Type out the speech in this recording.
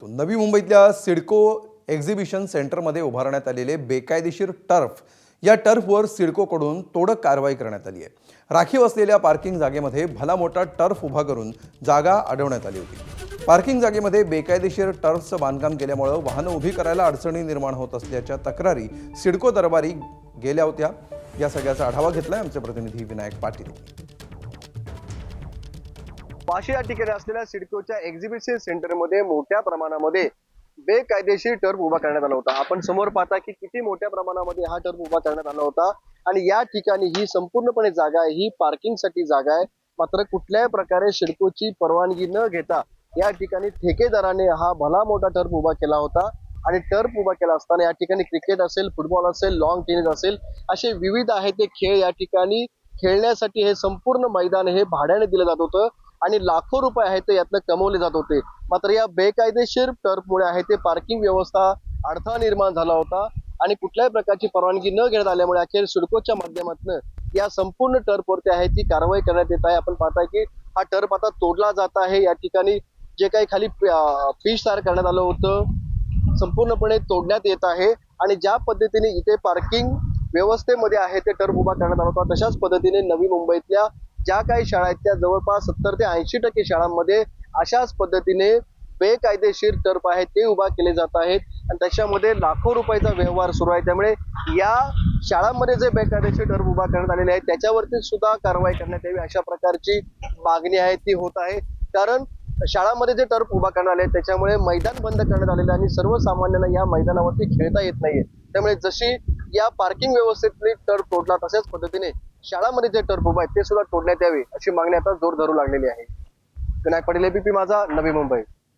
नवी मुंबईतल्या सिडको एक्झिबिशन सेंटरमध्ये उभारण्यात आलेले बेकायदेशीर टर्फ या टर्फवर सिडकोकडून तोडक कारवाई करण्यात आली आहे। राखीव असलेल्या पार्किंग जागेमध्ये भला मोठा टर्फ उभा करून जागा अडवण्यात आली होती। पार्किंग जागेमध्ये बेकायदेशीर टर्फचं बांधकाम केल्यामुळे वाहनं उभी करायला अडचणी निर्माण होत असल्याच्या तक्रारी सिडको दरबारी गेल्या होत्या। या सगळ्याचा आढावा घेतलाय आमचे प्रतिनिधी विनायक पाटील। वाशी या ठिकाणी असलेल्या सिडकोच्या एक्झिबिशन सेंटरमध्ये मोठ्या प्रमाणामध्ये बेकायदेशीर टर्फ उभा करण्यात आला होता। आपण समोर पाहता की किती मोठ्या प्रमाणामध्ये हा टर्फ उभा करण्यात आला होता आणि या ठिकाणी ही संपूर्णपणे जागा आहे, ही पार्किंगसाठी जागा आहे। मात्र कुठल्याही प्रकारे सिडकोची परवानगी न घेता या ठिकाणी ठेकेदाराने हा भला मोठा टर्फ उभा केला होता आणि टर्फ उभा केला असताना या ठिकाणी क्रिकेट असेल, फुटबॉल असेल, लॉन टेनिस असेल, असे विविध आहे ते खेळ या ठिकाणी खेळण्यासाठी हे संपूर्ण मैदान हे भाड्याने दिलं जात होतं आणि लाखो रुपये आहेत ते यातनं कमवले जात होते। मात्र या बेकायदेशीर टर्फमुळे आहे ते पार्किंग व्यवस्था अडथळा निर्माण झाला होता आणि कुठल्याही प्रकारची परवानगी न घेण्यात आल्यामुळे अखेर सिडकोच्या माध्यमातून या संपूर्ण टर्फवरती आहे ती कारवाई करण्यात येत आहे। आपण पाहताय की हा टर्फ आता तोडला जात आहे। या ठिकाणी जे काही खाली फिश तयार करण्यात आलं होतं संपूर्णपणे तोडण्यात येत आहे आणि ज्या पद्धतीने इथे पार्किंग व्यवस्थेमध्ये आहे ते टर्फ उभा करण्यात आला होता तशाच पद्धतीने नवी मुंबईतल्या ज्या काही शाळा आहेत त्या जवळपास 70 ते 80% शाळांमध्ये अशाच पद्धतीने बेकायदेशीर टर्फ आहे ते उभा केले जात आहेत आणि त्याच्यामध्ये लाखो रुपयाचा व्यवहार सुरू आहे। त्यामुळे या शाळांमध्ये जे बेकायदेशीर टर्फ उभा करण्यात आलेले आहे त्याच्यावरती सुद्धा कारवाई करण्यात यावी अशा प्रकारची मागणी आहे ती होत आहे। कारण शाळांमध्ये जे टर्फ उभा करण्यात आले त्याच्यामुळे मैदान बंद करण्यात आलेले आणि सर्वसामान्यांना या मैदानावरती खेळता येत नाहीये। त्यामुळे जशी या पार्किंग व्यवस्थेतली टर्फ तोडला तशाच पद्धतीने शाळांमध्ये जे टर्फ उभा आहेत ते सुद्धा तोडण्यात यावे अशी मागणी आता जोर धरू लागलेली आहे। विनायक पाटील, ABP माझा, नवी मुंबई।